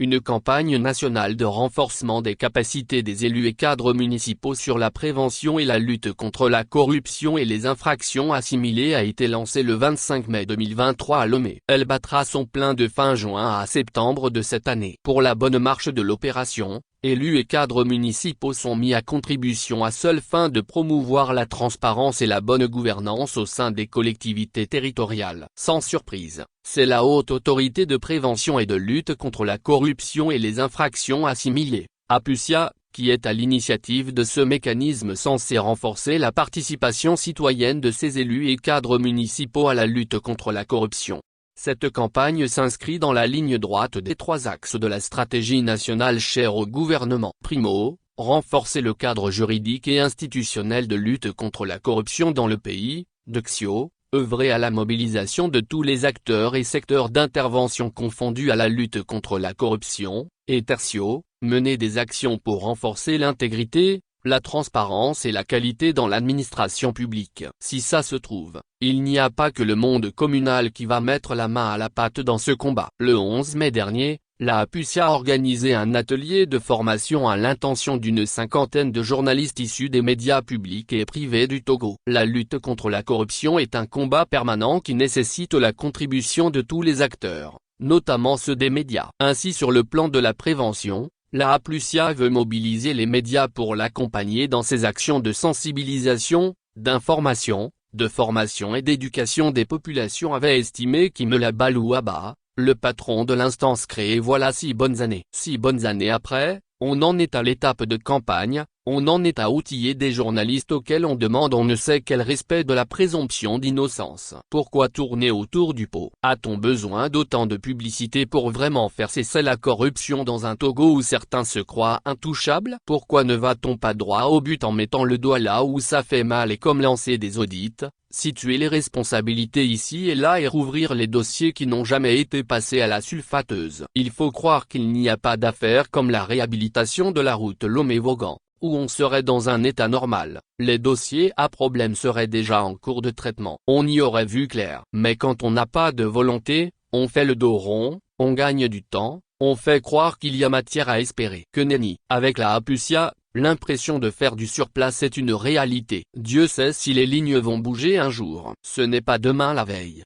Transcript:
une campagne nationale de renforcement des capacités des élus et cadres municipaux sur la prévention et la lutte contre la corruption et les infractions assimilées a été lancée le 25 mai 2023 à Lomé. Elle battra son plein de fin juin à septembre de cette année. Pour la bonne marche de l'opération, élus et cadres municipaux sont mis à contribution à seule fin de promouvoir la transparence et la bonne gouvernance au sein des collectivités territoriales. Sans surprise, c'est la Haute Autorité de prévention et de lutte contre la corruption et les infractions assimilées, APUCIA, qui est à l'initiative de ce mécanisme censé renforcer la participation citoyenne de ces élus et cadres municipaux à la lutte contre la corruption. Cette campagne s'inscrit dans la ligne droite des 3 axes de la stratégie nationale chère au gouvernement. Primo, renforcer le cadre juridique et institutionnel de lutte contre la corruption dans le pays. Deuxio, œuvrer à la mobilisation de tous les acteurs et secteurs d'intervention confondus à la lutte contre la corruption. Et tertio, mener des actions pour renforcer l'intégrité, la transparence et la qualité dans l'administration publique. Si ça se trouve, il n'y a pas que le monde communal qui va mettre la main à la pâte dans ce combat. Le 11 mai dernier, la APUCIA a organisé un atelier de formation à l'intention d'une 50aine de journalistes issus des médias publics et privés du Togo. La lutte contre la corruption est un combat permanent qui nécessite la contribution de tous les acteurs, notamment ceux des médias. Ainsi, sur le plan de la prévention, la APUCIA veut mobiliser les médias pour l'accompagner dans ses actions de sensibilisation, d'information, de formation et d'éducation des populations, avait estimé Kimela Balouaba, le patron de l'instance créée voilà 6 bonnes années. 6 bonnes années après, on en est à l'étape de campagne, on en est à outiller des journalistes auxquels on demande on ne sait quel respect de la présomption d'innocence. Pourquoi tourner autour du pot? A-t-on besoin d'autant de publicité pour vraiment faire cesser la corruption dans un Togo où certains se croient intouchables? Pourquoi ne va-t-on pas droit au but en mettant le doigt là où ça fait mal et comme lancer des audits, situer les responsabilités ici et là et rouvrir les dossiers qui n'ont jamais été passés à la sulfateuse? Il faut croire qu'il n'y a pas d'affaires comme la réhabilitation de la route Lomé-Vaughan, où on serait dans un état normal, les dossiers à problème seraient déjà en cours de traitement. On y aurait vu clair. Mais quand on n'a pas de volonté, on fait le dos rond, on gagne du temps, on fait croire qu'il y a matière à espérer. Que nenni. Avec la APUCIA, l'impression de faire du surplace est une réalité. Dieu sait si les lignes vont bouger un jour. Ce n'est pas demain la veille.